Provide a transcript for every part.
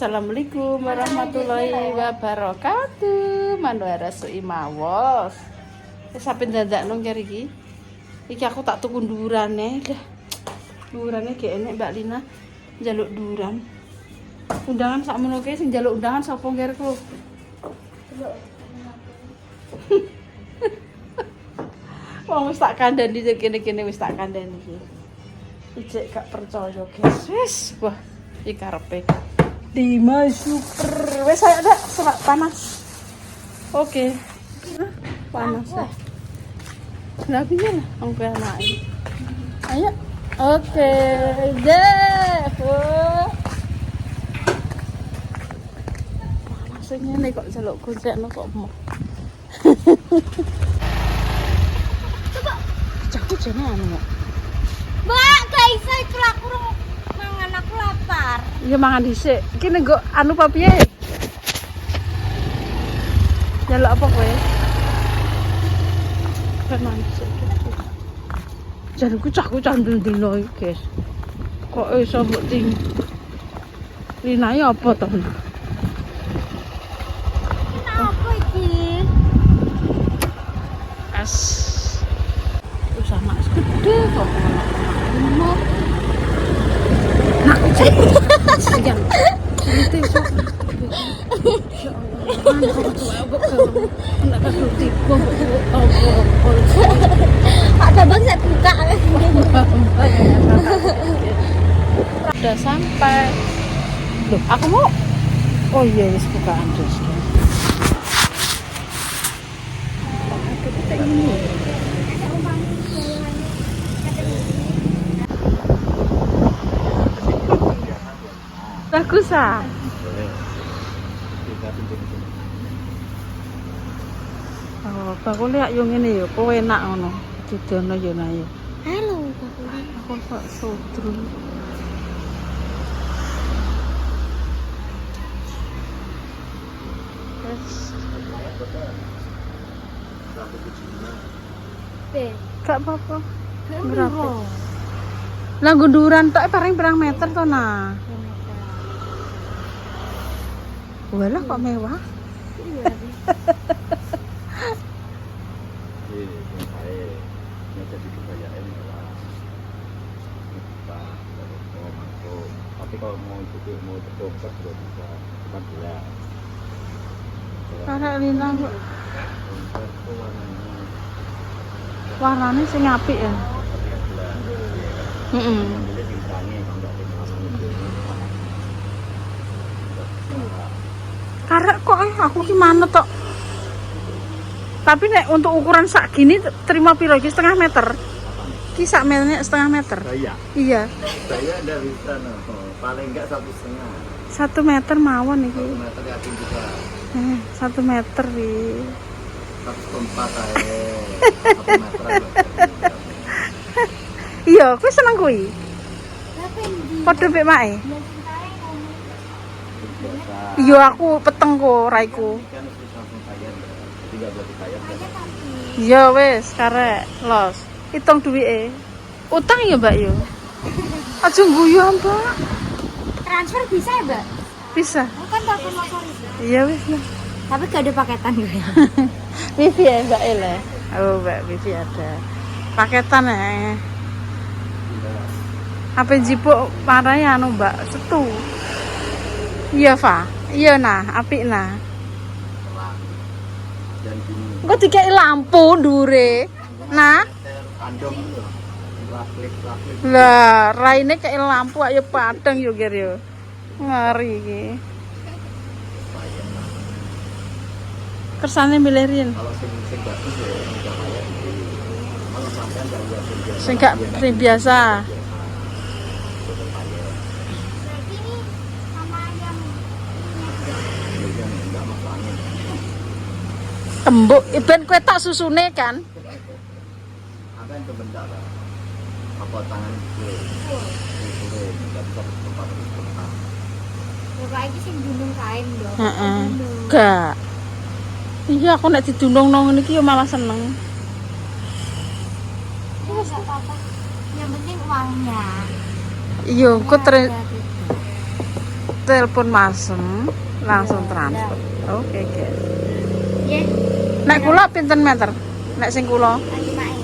Assalamualaikum warahmatullahi wabarakatuh. Manduara sui mawos. Wis sampe ndandakno kari iki. Iki aku tak tuku ndurane. Dah. Ndurane gek enek Mbak Lina njaluk duran. Undangan sakmono kae sing njaluk undangan sapa nggerku? Wong wis tak kandhani kene-kene wis tak kandhani iki. Ijek gak percaya, guys. Wis, wah, iki karepe. Dima super. Wes saya ada serak panas. Oke. Panas ya. Nah, piye lah wong kowe anake. Ayo. Oke. Deh. Panasnya nih kok celuk goncekno kok mau. Coba. Jago jane anu. Mbak, guys, itu aku mangan, aku lapar. Iya mangan dhisik. Iki nek anu apa piye? Jaluk apa kowe? Mangan dhisik. Jarku cah ndel-ndelo iki, guys. Kok iso mbok ting. Linae apa to? Apa iki? Es. Wis sama es gede kok. Nak sayang. Itu sok. Ada bang saya buka. Udah sampai. Loh, aku mau. Oh iya, wis bukaan terus. Bagus ah. Oh, bakul lihat yang ini ya, kok enak ngono. Didono yo nah yo. Halo, bakul. Aku kok sodro. Yes. Gak apa-apa. Berapa? Lah gunduran tok paling berang meter to nah. Walah kok mewah. Iya. Tapi kalau mau itu mau dokter juga bisa, bukan dia. Karena Lina Dokter itu warnanya sing apik ya. Heeh. ambilnya bintangnya kalau nggak ada itu. Karek kok aku ki manut tok. Tapi nek untuk ukuran sak gini terima piro iki setengah meter. Ki sak meternya setengah meter. Saya, Iya. saya ada bisa paling nggak 1,5. 1 meter mawon iki. 1 meter yakin juga. 1 meter iki. 1,4 saya. 1 meter. Iya, kowe seneng kuwi. Apa ini? Padha mek mae. Biasa. Iya, aku peteng kok raiku. Kan harus langsung bayar, jadi nggak boleh dibayar. Iya wis, karek los. Hitung duwike. Utang ya, Mbak yo. Aja guyu, Mbak. Transfer bisa ya, Mbak? Bisa. Bukan telepon motor itu. Iya wis lah. Tapi gak ada paketan gue. Wifi ya Mbak Ele. Oh Mbak, wifi ada. Paketan ya. Apa jipuk parai anu Mbak, setu. Iya Fa. Iya nah, apik nah. Dan gini, Engko dikeki lampu ndure. Nah, andong itu, laklik. lah raine kei lampu ayo padang yo Ger yo. Ngeri iki. Kersane milih Rin. Kalau sing bagus ya nggak bayar. Kalau sampean nggak bayar biasa. Sing gak biasa. Berarti ini sama yang Nggak masuk angin. Tembuk iben kowe tak susune kan. Apa yang kebendak lah? Apa tangan gue? Nggak bisa bertempat. Bapak iki sing gunung kain dong. Heeh. Gak. Iya aku nek didunung nang ngene iki yo malah seneng. Ya enggak apa-apa. Yang penting uangnya. Iya, kok Ada gitu. telepon masem langsung transfer. Oke, guys. Ya. Nek kula pinten meter? Nek sing kula? Lagi main.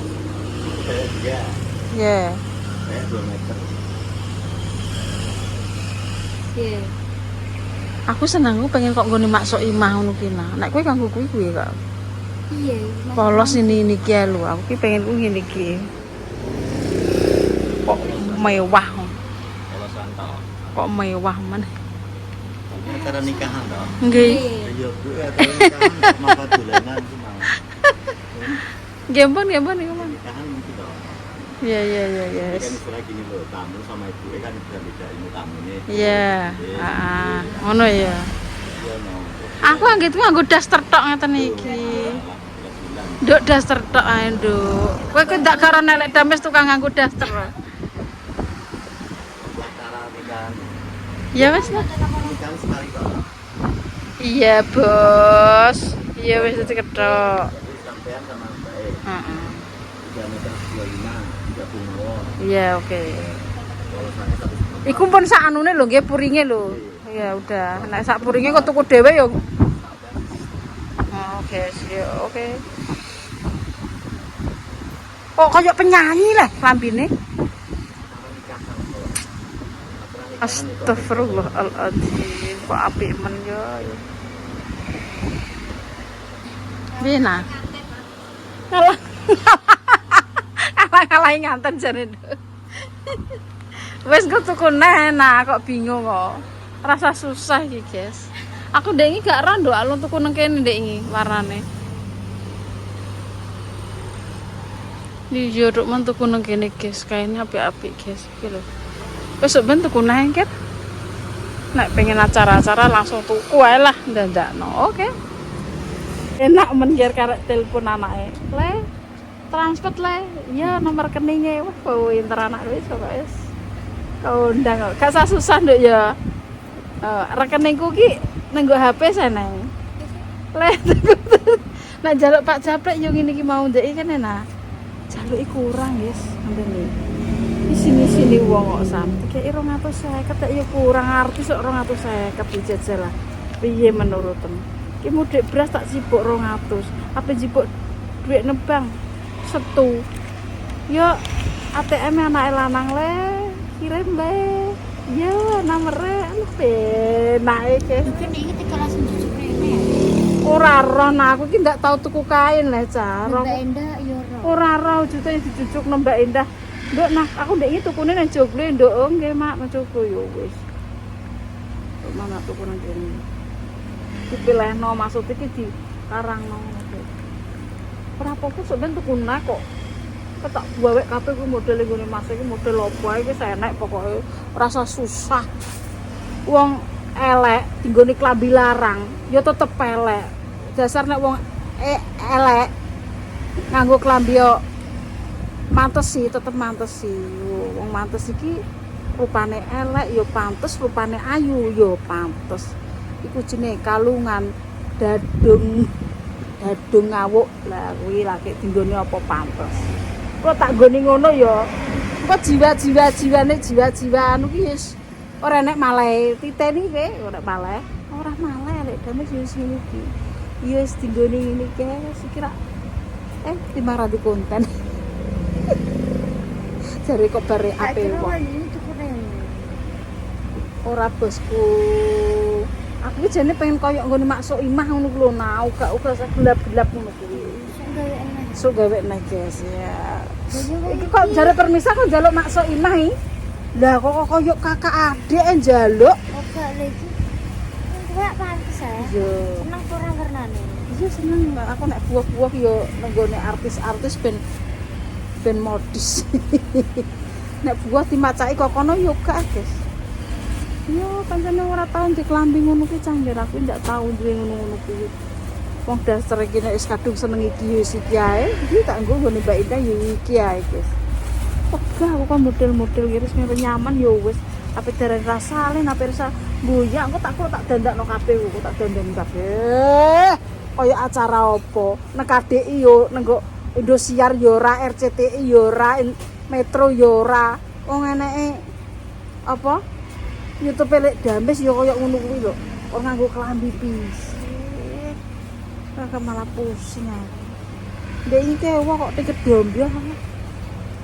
Iya, Ya. kayak 2 meter. Iya. Aku seneng, aku pengen kok nggone maksuk imah ngono ki nah. Nek kowe kanggo kuwi kok. Iya. Polos ini ki lho, aku ki pengen ku ngene iki. Kok mewah. Kalau santai. Kok mewah men. Acara nikahan toh. Nggih. Iya, Bu, acara nikahan maka dolanan ku mau. Nggih pun niku men. Nikahan mungkin toh. Iya. Ini kan istilah gini loh, tamu sama ibu kan beda ini tamunya. Iya. Heeh. Ngono ya. Iya, no. Aku anggit ku nganggo daster tok ngeten iki. Nduk daster tok ae, Nduk. Kowe ku ndak karo nelek dames tukang nganggo daster. Acara nikahan. Ya wis lah. Nikahan sekali kok. Iya, Bos. Iya wis diketok. Jadi sampean sama Mbak E, Heeh. 3 meter 25, 30 mawon. Iya, oke. Kalau saya 1,5. Iku pun sak anune lho, nggih puringe lho. Ya udah, nek sak puringe kok tuku dhewe ya. Oh, oke, siap. Oke. Kok kayak penyanyi lah lambine. Astagfirullahaladzim, kok apik men yo. Bina. Kalah. Kalah nganten jane. Wes kok tuku nah kok bingung kok. Rasa susah iki, guys. Aku ndek iki gak rando alun tuku nang kene ndek iki warnane. Di jorok men tuku nang kene, guys. Kaine apik-apik, guys. Iki lho. Wes ben tuku nah engket. Nek pengen acara-acara langsung tuku ae lah ndandakno. Oke. Enak men jar karek telepon anake. Le, transfer le. Ya nomor rekeningnya wah pinter anak wis kok wis. Kau undang kok. Gak susah nduk ya. Rekeningku ki nenggo HP seneng. Le. Nek njaluk Pak Japlek yo ngene iki mau ndek kan enak. Jaluki kurang, guys. Ngene. Di sini wong kok sampe kaya 250 tak yo kurang artis kok 250 dijajal lah. Piye menurutmu? Ki mudik beras tak sibuk 200. Apa jibuk duit nebang setu. Yo ATM anake lanang le, kirim le. Yo nomere penak iki. Mungkin iki 300 cucuk rene ya. Ora roh nah aku ki ndak tau tuku kain le, Ca. Mbak Endah yo ro. Ora roh juta dicucuk nang Mbak Endah. Nduk nah aku ndek iki tukune nang Joglo nduk nggih Mak nang Joglo yo wis. Kok mana tuku nang kene. Dipilihno maksud iki di karangno. Ora apa-apa sok ben tuku nah kok. Ketak gawe kabeh ku model nggone Mas iki model opo ae wis enek pokoke rasa susah. Wong elek dinggone klambi larang ya tetep elek. Dasar nek wong elek nganggo klambi yo mantesi tetep mantesi. Wong mantes iki rupane elek ya pantes, rupane ayu ya pantes. Iku jenenge kalungan dadung ngawuk. Lah kuwi lagi dinggone apa pantes. Kok tak nggone ngono ya. Kok jiwa-jiwane jiwa-jiwa anu ki wis ora enek maleh. Titeni kowe ora maleh. Ora maleh lek dene sini iki. Ya wis dinggone ngene iki wis kira dimarahi konten. Jare kok bare ape wae. Ini tuku rene. Ora bosku. Aku ki jane pengen koyo nggone maksuk imah ngono ku lho, nah uga gelap-gelap ngono kuwi. Sok gawe nek guys ya. Iki kok jare permisa kok njaluk maksuk imah iki. Lah kok koyo kakak adik njaluk. Oke lagi. Enggak pantes ya. Yo. Seneng kurang warnane. Iya seneng aku nek buah-buah yo nenggone artis-artis ben modis. Nek buah dimacaki kok kono yo gak, guys. Yo pancene ora tau ndek klambi ngono ki cangger aku ndak tau duwe ngono-ngono kuwi. Wong dasar iki nek wis kadung seneng iki yo iki ae, iki tak nggo ngene Mbak Indah yo iki ae, guys. Pegah aku kan model-model iris nyaman yo wis. Ape dereng rasane ape rasa mbuyak engko tak dandakno kabeh kok tak dandani kabeh. Kaya acara apa? Nek KDI yo nenggo Indosiar yo ora, RCTI yo ora, Metro yo ora. Wong eneke apa? YouTube lek dames ya koyo ngono kuwi lho. Kok nganggo klambi pisan. Kakak malah pusing aku. Ndek iki kewa kok kedombyah.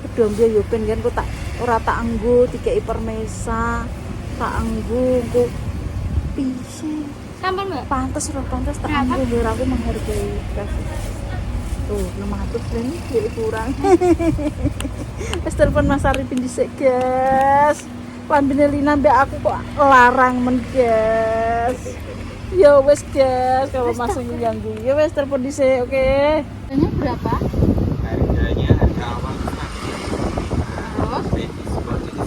Kedombyah yo ben kan kok tak ora tak anggo dikeki permesa. Tak anggo kok pisan. Sampun, Mbak. Pantes tak anggo biar aku menghargai kasih. Tuh, 600 ini ya kurang. Wes telepon Mas Arifin dhisik, guys. Lambene Lina mbek aku kok larang men, guys. Ya wes, guys, kalau Mas ganggu. Ya wes telepon dhisik, oke. Harganya berapa? Harganya harga awal Terus? diskon jadi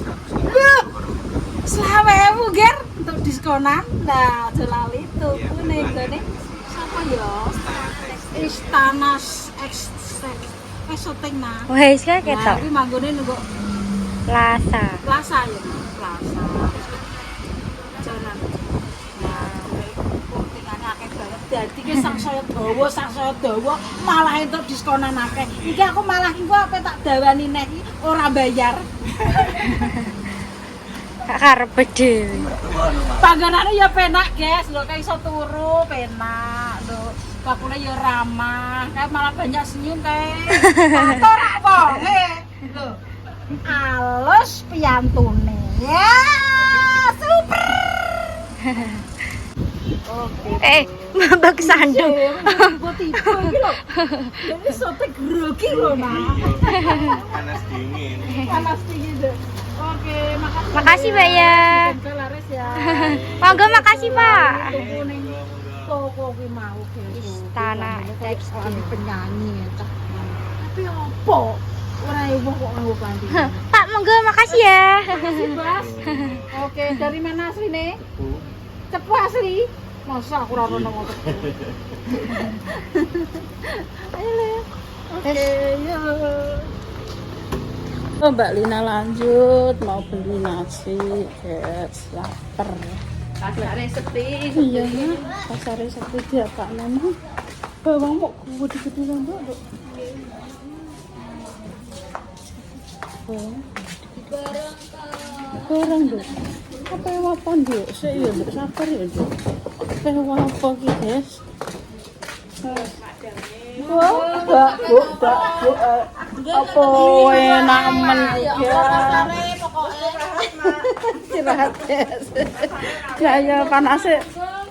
100.000 20.000, Ger, untuk diskonan. Nah, jelali itu Iya, nih, beneran. gane. Sapa ya? Istana syuting nah. Wes kan Nah, ketok. kuwi manggone nunggu Plaza. Plaza ya, Plaza. Jalan. Nah, tingane akeh banget. Dadi ki sangsaya dawa, malah entuk diskonan akeh. Iki aku malah engko apa tak dawani neh iki ora bayar. Gak karepe dhewe. Panggonane ya penak, guys. Lho kayak iso turu, penak. Lho, bakule ya ramah. Kayak malah banyak senyum kayak. Kantor wonge. Lho. Alus piantune. Ya, super. Oke. Mbak sandung. Tiba-tiba iki lho. Jadi sote grogi lho, Nak. panas dingin. Panas dingin. Oke, makasih. Makasih, Mbak ya. Tempel laris ya. Monggo makasih, Pak. Toko ning toko kuwi mau Istana Tekstil. penyanyi ya. Tapi opo? Ora ewo kok nganggo kanthi. Pak, monggo makasih ya. Makasih, Bas. Oke, dari mana asline? Cepu asli. Masa aku ora ono ngono. Ayo Le. Oke, yuk. Oh, Mbak Lina lanjut mau beli nasi, guys, lapar. Pasare sepi. Iya, pasare sepi dia Pak memang. Bawang mau gede-gede lah, Mbak. Barang Dok. Apa yang apa Dok? Saya ya Dok, sabar ya Dok. Apa yang apa iki, guys? Wah, Bu. Apa enak men ya. Istirahat, guys. Ya panas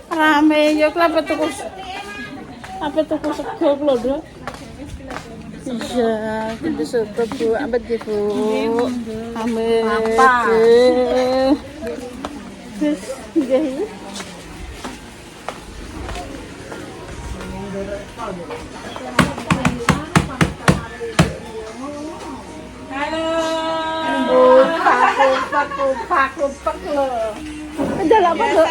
rame ya kenapa tuku sego lho, Dok. Iya, kita soto Bu, ambet Bu. Amin. Terus nggih. Kupak lho. Ndel apa lho?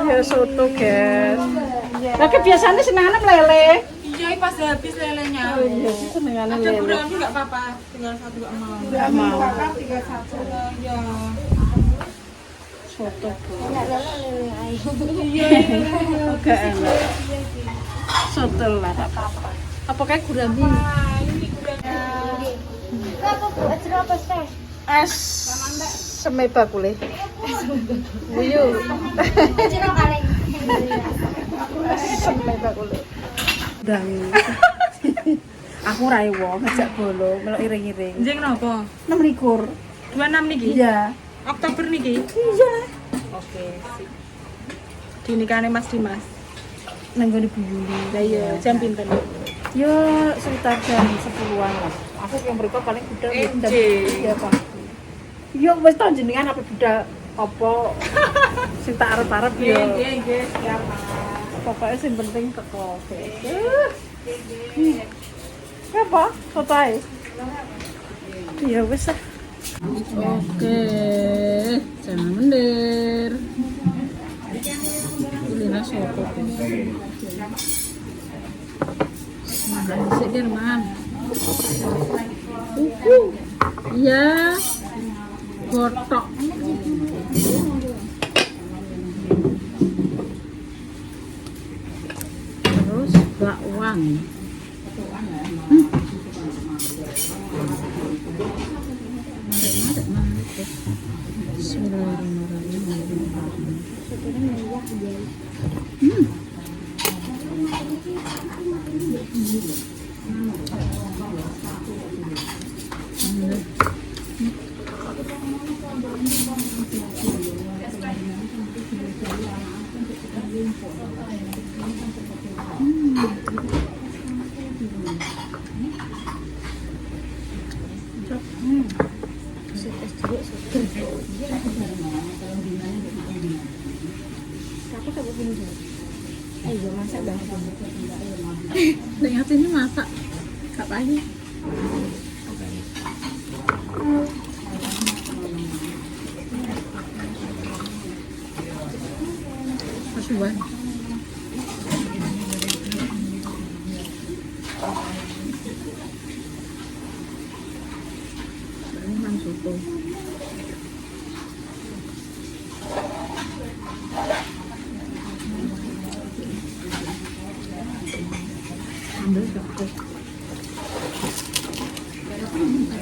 Ya soto, guys. Lah kebiasaane senengane lele. Iya, pas habis lelenya. Oh iya, senengane Ada lele. kurang enggak apa-apa, tinggal satu enggak mau. Enggak mau. Tinggal satu. Ya. Soto, Bu. Iya, Oke, enak. Soto lah, tak apa-apa. Apa kayak gurami? Es semai bakule. Buyu. Semai bakule. Dan aku rai wong ngajak bolo, melok iring-iring. Jeng napa? 26. 26 niki? Iya. Oktober niki? Iya. Oke, sip. Dinikahane Mas Dimas. Nang ngene Bu Yuli. Lah iya, jam pinten? Yo sekitar jam 10-an lah. Aku yang mereka paling budal jam Ece. 3 pagi. Yo wis tau jenengan apa budal apa sing tak arep-arep yo. Nggih, siap. Pokoknya sing penting teko. Apa? Foto ae. Ya wis ah. Oke, jangan mendir. Kuliner soto. Makan dhisik ki, Man. Iya. Gotok. Terus bakwan. Marek-marek, Aku tak boleh. Ayo masak dah. Nek ini masak. Gak pahit. Masukan. Ini mansuko. Ambil satu.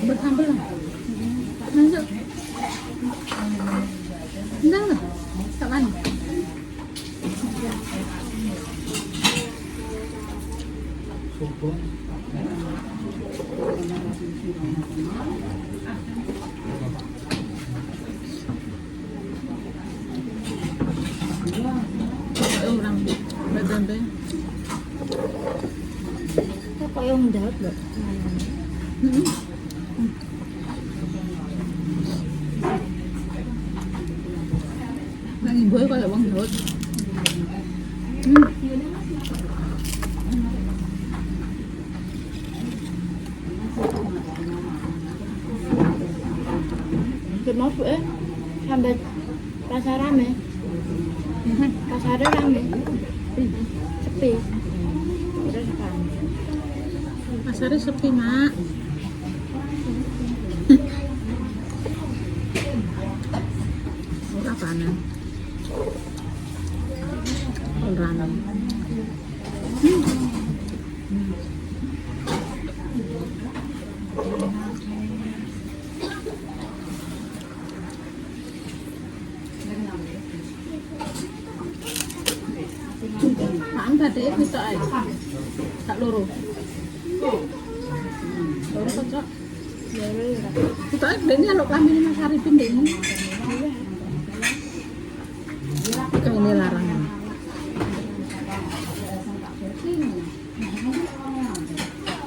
Bersambel lah. Masuk. Enggak lah. Tak mana. Orang bergambar. Apa yang dapat buat? Nang ibu kalau wong daud. Mau sampai pasar rame. Pasarnya rame. Sepi. Pasarnya sepi, Mak. Apaan? Orang. Mak tadi kita aja. Tak loro. Loro kocok. Kita aja ini anak kami ini Mas Arifin deh ini. Kayak ini larangan.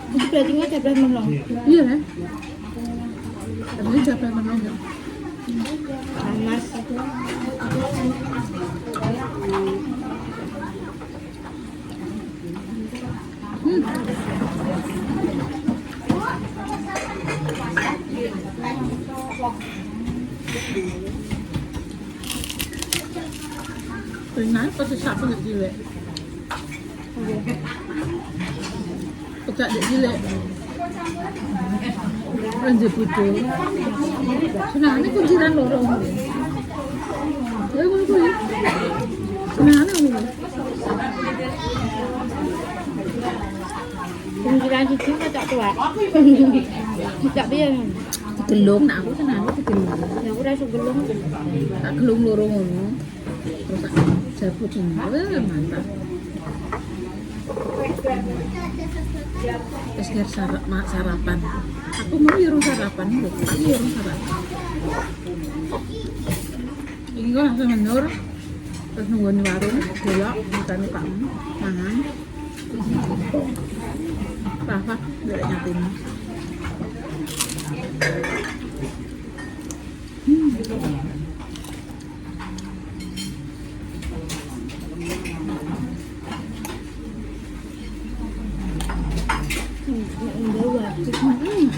Itu berarti nggak ada melong. Iya kan? Tapi siapa yang menonton? Panas. Benar, pasti siapa nggak gile? Pecah dek gile. Lanjut itu. Senangnya kunciran lorong. Ya gue kulit. Senangnya gue. Pinggiran situ tak tua. Tak biar. Gelung, nah aku senangnya gelung. Ya aku rasa gelung. Tak gelung lorong ngono. Terus tak jabut ini. Mantap. Terus biar sarapan. Aku mau nyuruh sarapan, aku nyuruh sarapan. Ini gue langsung menur. Terus nungguin di warung, belok, bukan Pak mangan. Rafa, gak nyatin.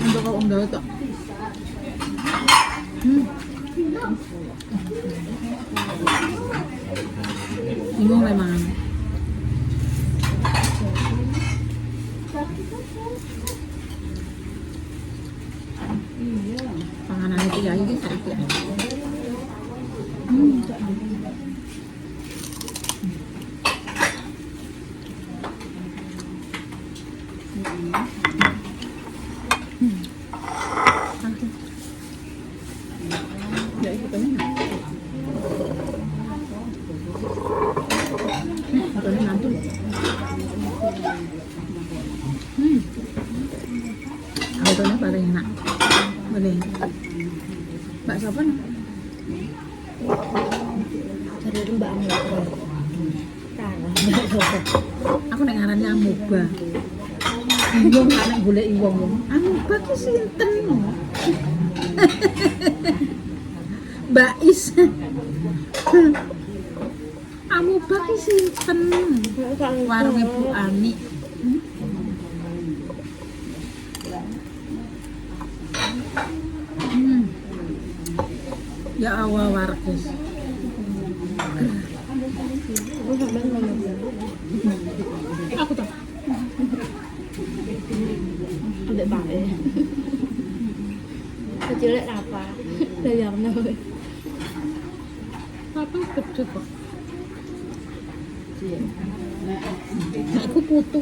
Untuk kau undang itu. Bingung memang. Panganan itu ya ini sakit. paling enak. Boleh. Mbak siapa nih? Jadi Mbak Amoba. Aku nek ngarani amoba. Iwong kan nek golek iwong. Amoba ki sinten? Mbak Is. Amoba ki sinten? Warunge Bu Ani. Ya Allah warkes. Aku tahu. Ambek bae. Kecilek apa? Dayarno. Apa gede kok? Aku putu.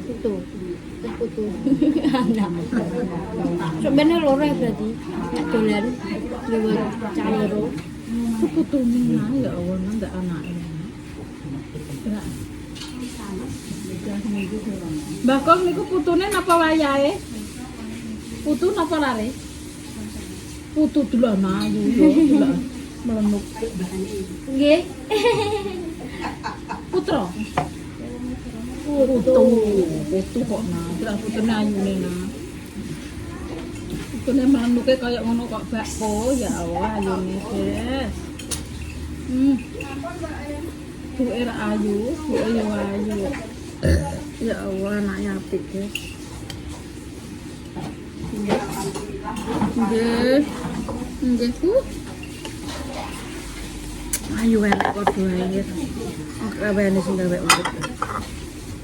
Itu. Putu. Anak. Sebenarnya loro ya berarti. Nek dolan lewat Cairo. Aku putu nih ya Allah ndak anake. Ya. Mbak Kong niku putune napa wayahe? Putu napa lare? Putu delon ayu yo, delok melenuk. Nggih. Putra. Putu, putu kok nah, delok putune ayune nah. Putune melenuke kaya ngono kok bakpo, ya Allah ayune, Des. Buke ra ayu, buke yo ayu. Ya Allah anaknya apik, Des. Nggih. Nggih, Bu. Ayu elek padha ae. Kabehane sing gawe urip.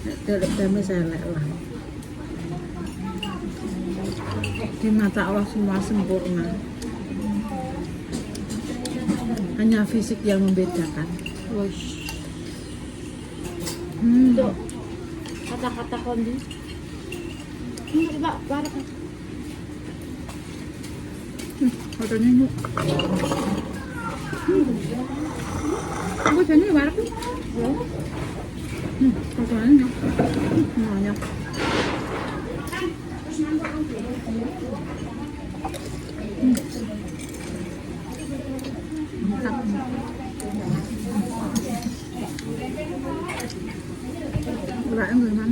Nek delok dame elek lah. Di mata Allah semua sempurna. Hanya fisik yang membedakan. Wush. Hmm. Itu kata-kata kondi. Coba bareng. Fotonya ini. Aku jadi bareng. Fotonya ini. Banyak. Lại người mắm.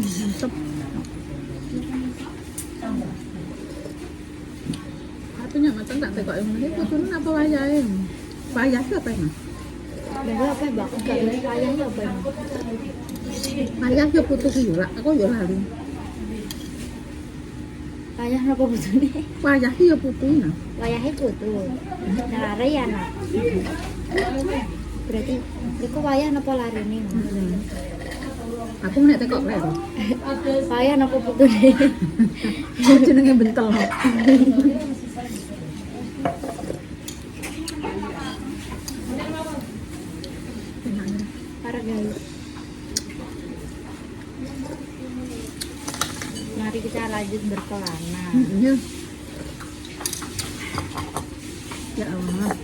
Mantap. Artinya macam tak tengok yang ini putunya apa wayahe? Wayah itu apa ini? Bawa apa ya, Bang? Enggak ini kayaknya apa ya? Wayah yo putu ki yo lak, aku yo lali. Wayah napa putune? Wayah ki yo putune. Wayahe putu. Lare ya nak. Berarti iku wayah napa larene? Aku nek tekok rek. Wayah napa putune? Jenenge bentel. Para guys. Mari kita lanjut berkelana. Iya. Ya Allah.